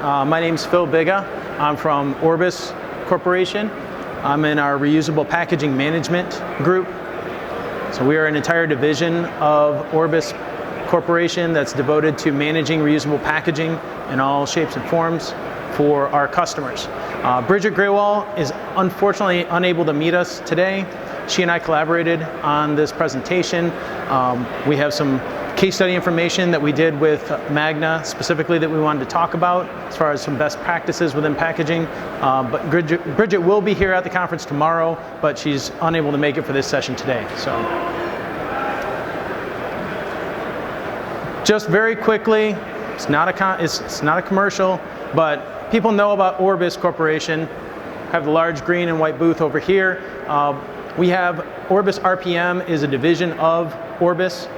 My name's Phil Biga. I'm from Orbis Corporation. I'm in our Reusable Packaging Management group. So we are an entire division of Orbis Corporation that's devoted to managing reusable packaging in all shapes and forms for our customers. Bridget Graywall is unfortunately unable to meet us today. She and I collaborated on this presentation. We have some case study information that we did with Magna specifically that we wanted to talk about as far as some best practices within packaging. But Bridget will be here at the conference tomorrow, but she's unable to make it for this session today. So, just very quickly, it's not a commercial, but people know about Orbis Corporation. Have the large green and white booth over here. We have Orbis RPM is a division of Orbis.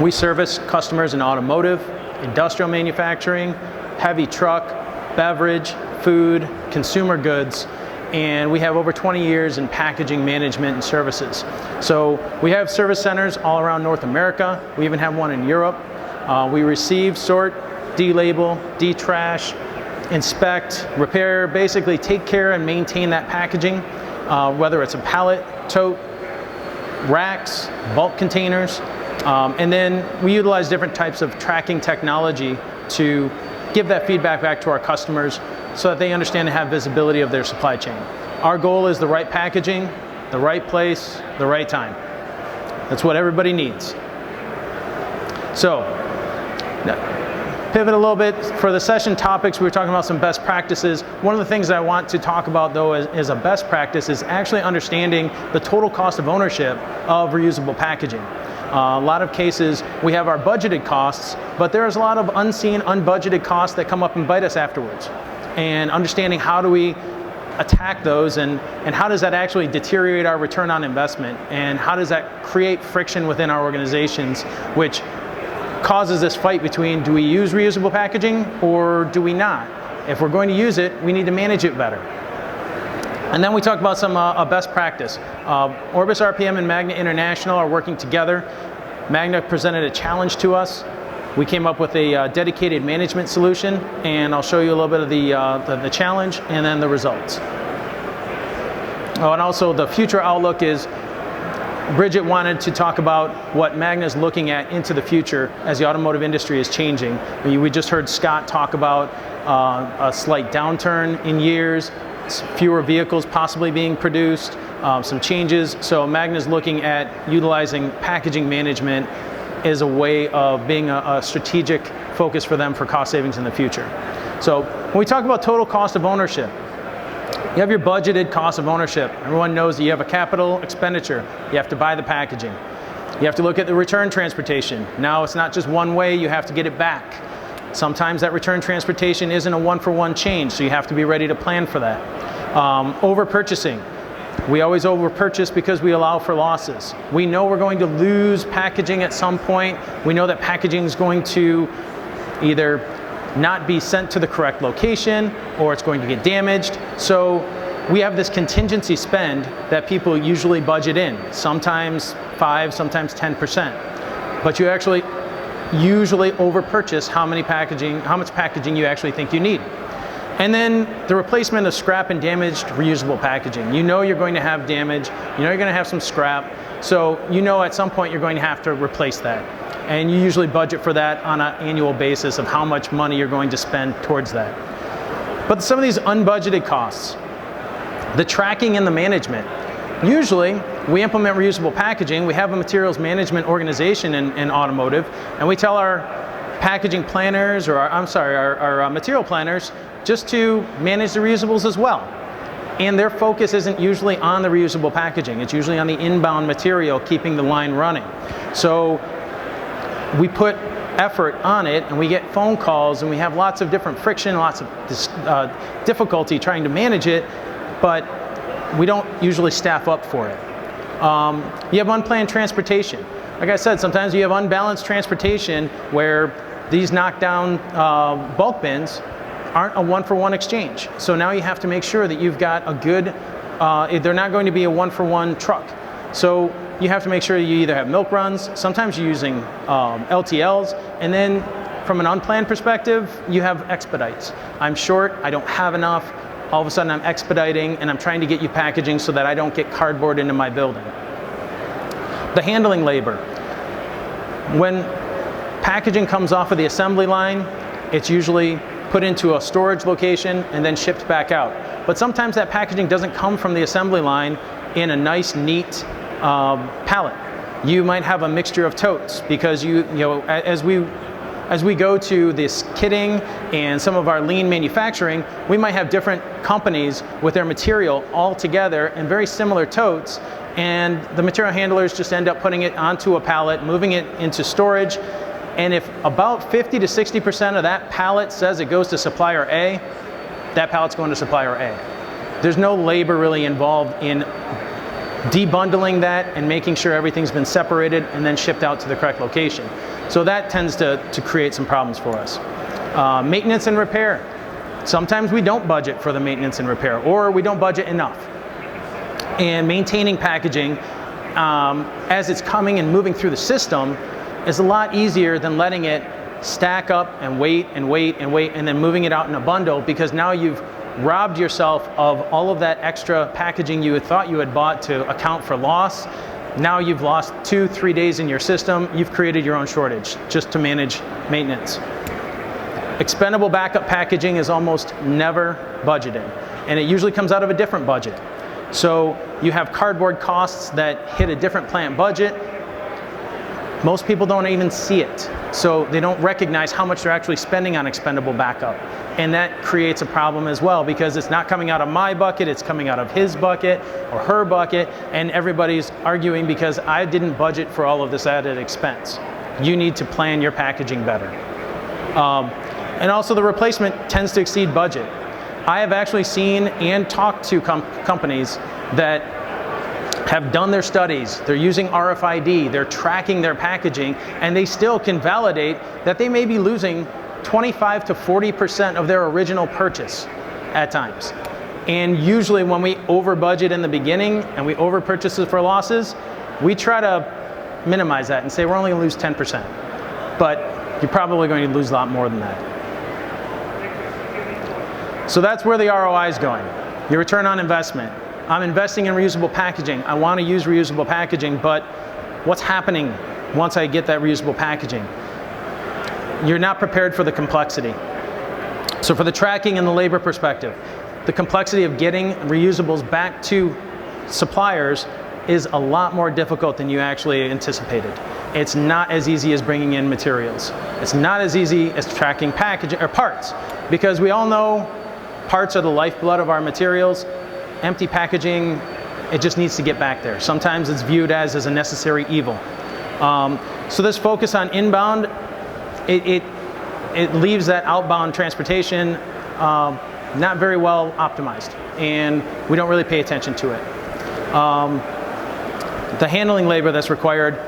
We service customers in automotive, industrial manufacturing, heavy truck, beverage, food, consumer goods, and we have over 20 years in packaging management and services. So we have service centers all around North America. We even have one in Europe. We receive, sort, delabel, detrash, inspect, repair, basically take care and maintain that packaging, whether it's a pallet, tote, racks, bulk containers. And then we utilize different types of tracking technology to give that feedback back to our customers so that they understand and have visibility of their supply chain. Our goal is the right packaging, the right place, the right time. That's what everybody needs. So, pivot a little bit for the session topics. We were talking about some best practices. One of the things that I want to talk about though as a best practice is actually understanding the total cost of ownership of reusable packaging. A lot of cases we have our budgeted costs, but there's a lot of unseen, unbudgeted costs that come up and bite us afterwards. And understanding how do we attack those and how does that actually deteriorate our return on investment, and how does that create friction within our organizations, which causes this fight between do we use reusable packaging or do we not? If we're going to use it, we need to manage it better. And then we talk about some best practice. Orbis RPM and Magna International are working together. Magna presented a challenge to us. We came up with a dedicated management solution, and I'll show you a little bit of the challenge and then the results. Oh, and also the future outlook is Bridget wanted to talk about what Magna's looking at into the future as the automotive industry is changing. We just heard Scott talk about a slight downturn in years, fewer vehicles possibly being produced, some changes. So Magna's looking at utilizing packaging management as a way of being a strategic focus for them for cost savings in the future. So when we talk about total cost of ownership, you have your budgeted cost of ownership. Everyone knows that you have a capital expenditure. You have to buy the packaging. You have to look at the return transportation. Now it's not just one way, you have to get it back. Sometimes that return transportation isn't a one-for-one change, so you have to be ready to plan for that. Over-purchasing. We always over-purchase because we allow for losses. We know we're going to lose packaging at some point. We know that packaging is going to either not be sent to the correct location or it's going to get damaged. So we have this contingency spend that people usually budget in, sometimes 5, sometimes 10%. But you actually usually over-purchase how much packaging you actually think you need. And then the replacement of scrap and damaged reusable packaging. You know you're going to have damage, you know you're going to have some scrap, so you know at some point you're going to have to replace that. And you usually budget for that on an annual basis of how much money you're going to spend towards that. But some of these unbudgeted costs, the tracking and the management. Usually, we implement reusable packaging, we have a materials management organization in automotive, and we tell our packaging planners, or our material planners, just to manage the reusables as well. And their focus isn't usually on the reusable packaging, it's usually on the inbound material, keeping the line running. So we put effort on it, and we get phone calls, and we have lots of different friction, lots of difficulty trying to manage it, but we don't usually staff up for it. You have unplanned transportation. Like I said, sometimes you have unbalanced transportation where these knockdown bulk bins aren't a one-for-one exchange. So now you have to make sure that you've got a good, they're not going to be a one-for-one truck. So you have to make sure you either have milk runs, sometimes you're using LTLs, and then from an unplanned perspective, you have expedites. I'm short, I don't have enough, all of a sudden I'm expediting and I'm trying to get you packaging so that I don't get cardboard into my building. The handling labor. When packaging comes off of the assembly line, it's usually put into a storage location and then shipped back out. But sometimes that packaging doesn't come from the assembly line in a nice, neat pallet. You might have a mixture of totes because as we go to this kitting and some of our lean manufacturing, we might have different companies with their material all together in very similar totes, and the material handlers just end up putting it onto a pallet, moving it into storage, and if about 50 to 60% of that pallet says it goes to supplier A, that pallet's going to supplier A. There's no labor really involved in debundling that and making sure everything's been separated and then shipped out to the correct location. So that tends to create some problems for us. Maintenance and repair. Sometimes we don't budget for the maintenance and repair, or we don't budget enough. And maintaining packaging as it's coming and moving through the system is a lot easier than letting it stack up and wait and wait and wait and then moving it out in a bundle, because now you've robbed yourself of all of that extra packaging you had thought you had bought to account for loss. Now you've lost 2-3 days in your system. You've created your own shortage just to manage maintenance. Expendable backup packaging is almost never budgeted, and it usually comes out of a different budget. So you have cardboard costs that hit a different plant budget. Most people don't even see it, so they don't recognize how much they're actually spending on expendable backup. And that creates a problem as well, because it's not coming out of my bucket, it's coming out of his bucket or her bucket, and everybody's arguing because I didn't budget for all of this added expense. You need to plan your packaging better. And also the replacement tends to exceed budget. I have actually seen and talked to companies that have done their studies, they're using RFID, they're tracking their packaging, and they still can validate that they may be losing 25 to 40% of their original purchase at times. And usually when we over budget in the beginning and we over purchase for losses, we try to minimize that and say we're only going to lose 10%. But you're probably going to lose a lot more than that. So that's where the ROI is going, your return on investment. I'm investing in reusable packaging. I want to use reusable packaging, but what's happening once I get that reusable packaging? You're not prepared for the complexity. So for the tracking and the labor perspective, the complexity of getting reusables back to suppliers is a lot more difficult than you actually anticipated. It's not as easy as bringing in materials. It's not as easy as tracking packaging or parts, because we all know parts are the lifeblood of our materials. Empty packaging, it just needs to get back there. Sometimes it's viewed as a necessary evil. So this focus on inbound, it leaves that outbound transportation not very well optimized, and we don't really pay attention to it. The handling labor that's required,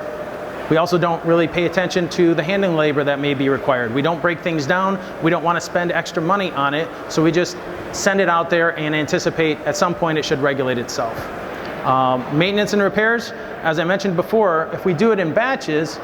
we also don't really pay attention to the handling labor that may be required. We don't break things down. We don't want to spend extra money on it, so we just send it out there and anticipate at some point it should regulate itself. Maintenance and repairs, as I mentioned before, if we do it in batches,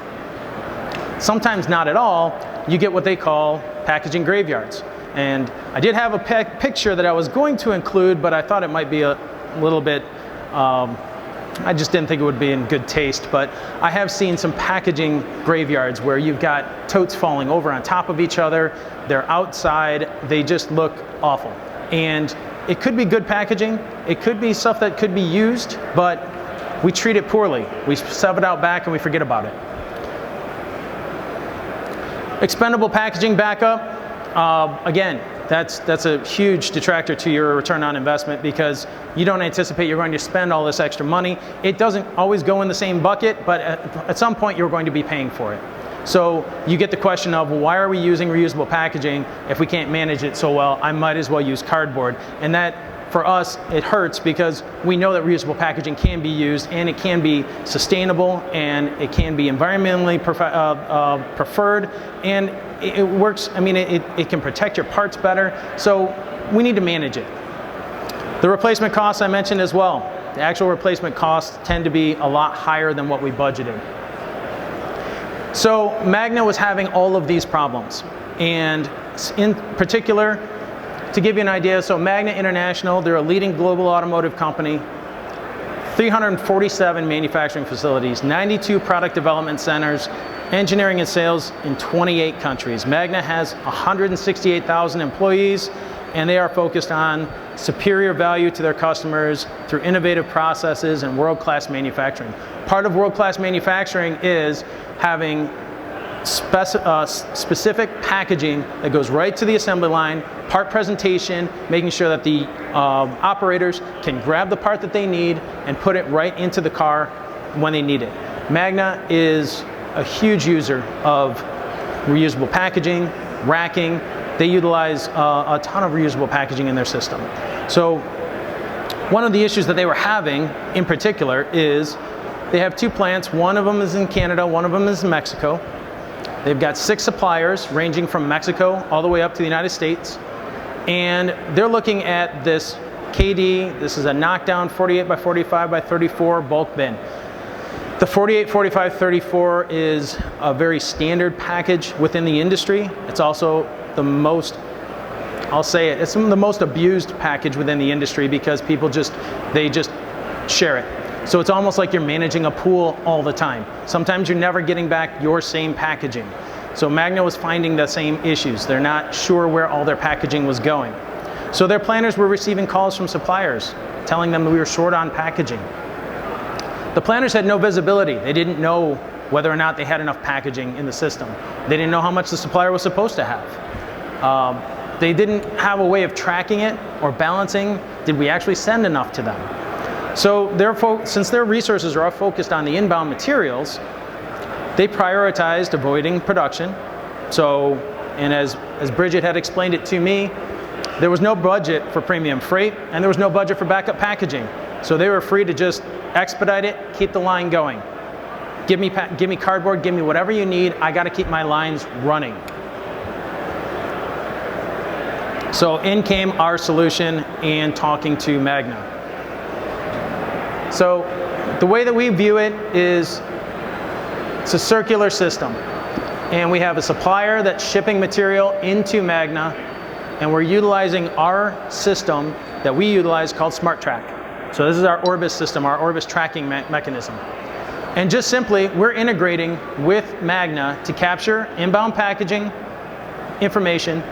sometimes not at all, you get what they call packaging graveyards. And I did have a picture that I was going to include, but I thought it might be a little bit, I just didn't think it would be in good taste, but I have seen some packaging graveyards where you've got totes falling over on top of each other, they're outside, they just look awful. And it could be good packaging, it could be stuff that could be used, but we treat it poorly. We shove it out back and we forget about it. Expendable packaging backup, again, that's a huge detractor to your return on investment, because you don't anticipate you're going to spend all this extra money. It doesn't always go in the same bucket, but at some point you're going to be paying for it. So you get the question of, well, why are we using reusable packaging if we can't manage it so well? I might as well use cardboard. And that, for us, it hurts because we know that reusable packaging can be used, and it can be sustainable, and it can be environmentally preferred, and it works. I mean, it can protect your parts better. So we need to manage it. The replacement costs I mentioned as well. The actual replacement costs tend to be a lot higher than what we budgeted. So Magna was having all of these problems, and in particular, to give you an idea, so Magna International, they're a leading global automotive company, 347 manufacturing facilities, 92 product development centers, engineering and sales in 28 countries. Magna has 168,000 employees, and they are focused on superior value to their customers through innovative processes and world-class manufacturing. Part of world-class manufacturing is having specific packaging that goes right to the assembly line, part presentation, making sure that the operators can grab the part that they need and put it right into the car when they need it. Magna is a huge user of reusable packaging, racking. They utilize a ton of reusable packaging in their system. So one of the issues that they were having in particular is they have 2 plants. One of them is in Canada, one of them is in Mexico. They've got 6 suppliers ranging from Mexico all the way up to the United States. And they're looking at this KD. This is a knockdown 48 by 45 by 34 bulk bin. The 48, 45, 34 is a very standard package within the industry. It's also the most, I'll say it, it's the most abused package within the industry because people they just share it. So it's almost like you're managing a pool all the time. Sometimes you're never getting back your same packaging. So Magna was finding the same issues. They're not sure where all their packaging was going. So their planners were receiving calls from suppliers telling them we were short on packaging. The planners had no visibility. They didn't know whether or not they had enough packaging in the system. They didn't know how much the supplier was supposed to have. They didn't have a way of tracking it or balancing, did we actually send enough to them? So since their resources are all focused on the inbound materials, they prioritized avoiding production. So, and as Bridget had explained it to me, there was no budget for premium freight and there was no budget for backup packaging. So they were free to just expedite it, keep the line going. Give me cardboard, give me whatever you need, I gotta keep my lines running. So in came our solution and talking to Magna. So the way that we view it is it's a circular system. And we have a supplier that's shipping material into Magna, and we're utilizing our system that we utilize called SmartTrack. So this is our Orbis system, our Orbis tracking mechanism. And just simply, we're integrating with Magna to capture inbound packaging information.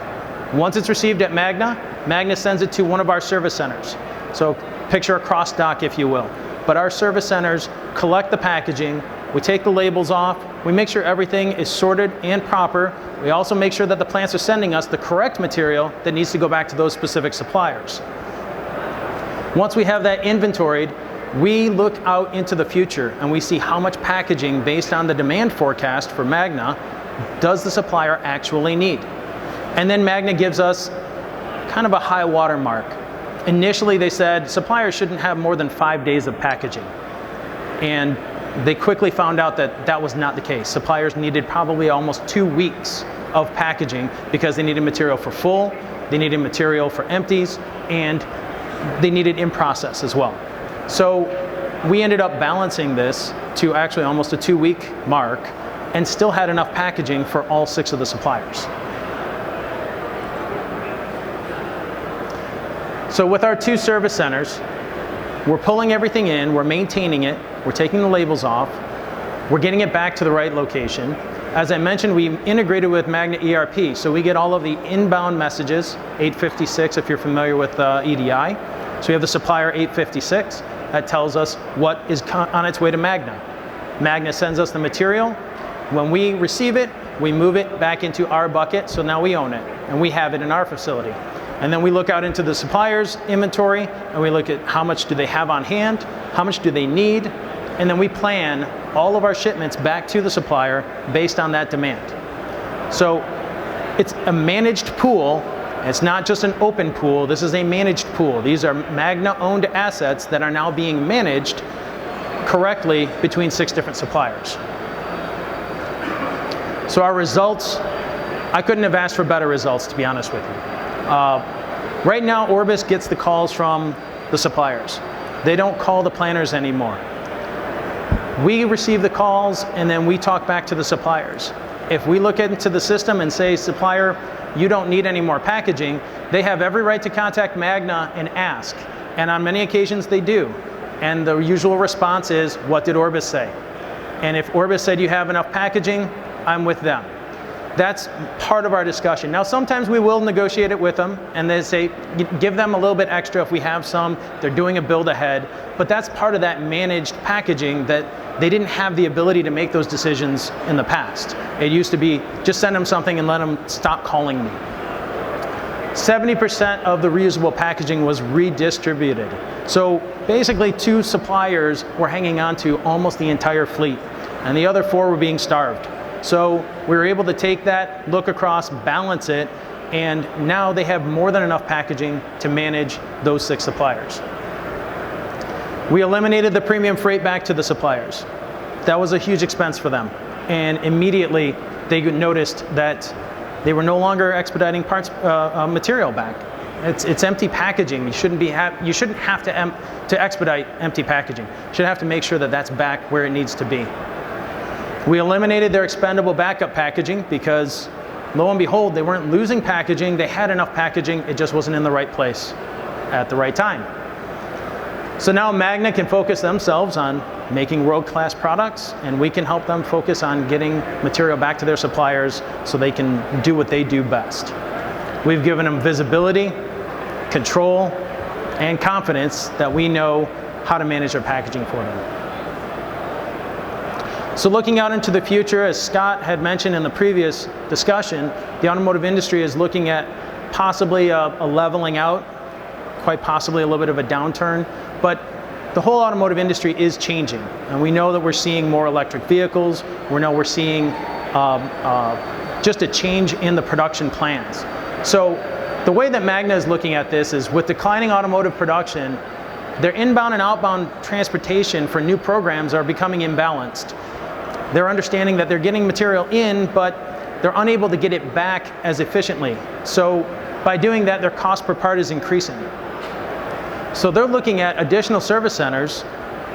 Once it's received at Magna, Magna sends it to one of our service centers. So picture a cross dock, if you will. But our service centers collect the packaging, we take the labels off, we make sure everything is sorted and proper. We also make sure that the plants are sending us the correct material that needs to go back to those specific suppliers. Once we have that inventoried, we look out into the future and we see how much packaging based on the demand forecast for Magna does the supplier actually need. And then Magna gives us kind of a high water mark. Initially they said suppliers shouldn't have more than 5 days of packaging. And they quickly found out that that was not the case. Suppliers needed probably almost 2 weeks of packaging because they needed material for full, they needed material for empties, and they needed in process as well. So we ended up balancing this to actually almost a 2-week mark and still had enough packaging for all 6 of the suppliers. So with our 2 service centers, we're pulling everything in, we're maintaining it, we're taking the labels off, we're getting it back to the right location. As I mentioned, we integrated with Magna ERP, so we get all of the inbound messages, 856 if you're familiar with EDI. So we have the supplier 856 that tells us what is on its way to Magna. Magna sends us the material. When we receive it, we move it back into our bucket, so now we own it, and we have it in our facility. And then we look out into the supplier's inventory, and we look at how much do they have on hand, how much do they need, and then we plan all of our shipments back to the supplier based on that demand. So it's a managed pool. It's not just an open pool, this is a managed pool. These are Magna-owned assets that are now being managed correctly between 6 different suppliers. So our results, I couldn't have asked for better results, to be honest with you. Right now, Orbis gets the calls from the suppliers. They don't call the planners anymore. We receive the calls and then we talk back to the suppliers. If we look into the system and say, supplier, you don't need any more packaging, they have every right to contact Magna and ask. And on many occasions they do. And the usual response is, what did Orbis say? And if Orbis said you have enough packaging, I'm with them. That's part of our discussion. Now sometimes we will negotiate it with them and they say, give them a little bit extra if we have some, they're doing a build ahead, but that's part of that managed packaging that they didn't have the ability to make those decisions in the past. It used to be, just send them something and let them stop calling me. 70% of the reusable packaging was redistributed. So basically 2 suppliers were hanging on to almost the entire fleet and the other 4 were being starved. So we were able to take that, look across, balance it, and now they have more than enough packaging to manage those 6 suppliers. We eliminated the premium freight back to the suppliers. That was a huge expense for them. And immediately they noticed that they were no longer expediting parts material back. It's empty packaging. You shouldn't have to expedite empty packaging. You should have to make sure that that's back where it needs to be. We eliminated their expendable backup packaging because, lo and behold, they weren't losing packaging, they had enough packaging, it just wasn't in the right place at the right time. So now Magna can focus themselves on making world-class products, and we can help them focus on getting material back to their suppliers so they can do what they do best. We've given them visibility, control, and confidence that we know how to manage their packaging for them. So looking out into the future, as Scott had mentioned in the previous discussion, the automotive industry is looking at possibly a leveling out, quite possibly a little bit of a downturn, but the whole automotive industry is changing. And we know that we're seeing more electric vehicles, we're seeing just a change in the production plans. So the way that Magna is looking at this is with declining automotive production, their inbound and outbound transportation for new programs are becoming imbalanced. They're understanding that they're getting material in, but they're unable to get it back as efficiently. So by doing that, their cost per part is increasing. So they're looking at additional service centers,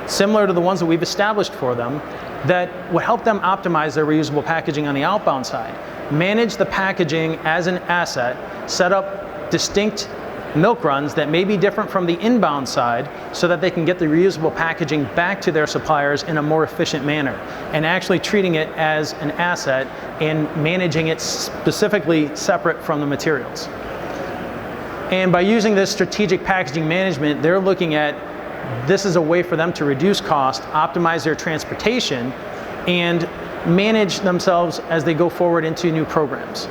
similar to the ones that we've established for them, that would help them optimize their reusable packaging on the outbound side. Manage the packaging as an asset, set up distinct milk runs that may be different from the inbound side so that they can get the reusable packaging back to their suppliers in a more efficient manner and actually treating it as an asset and managing it specifically separate from the materials. And by using this strategic packaging management, they're looking at this is a way for them to reduce cost, optimize their transportation, and manage themselves as they go forward into new programs.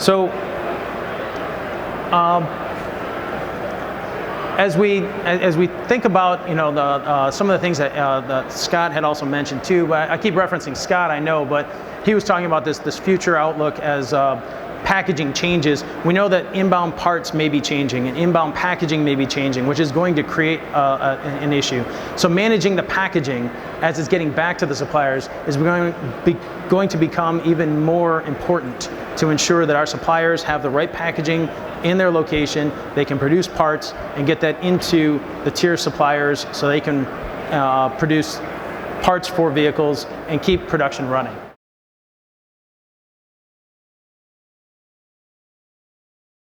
So as we think about some of the things that Scott had also mentioned too, but I keep referencing Scott, I know, but he was talking about this future outlook as packaging changes. We know that inbound parts may be changing and inbound packaging may be changing, which is going to create an issue. So managing the packaging as it's getting back to the suppliers is going to become even more important to ensure that our suppliers have the right packaging in their location, they can produce parts and get that into the tier suppliers so they can produce parts for vehicles and keep production running.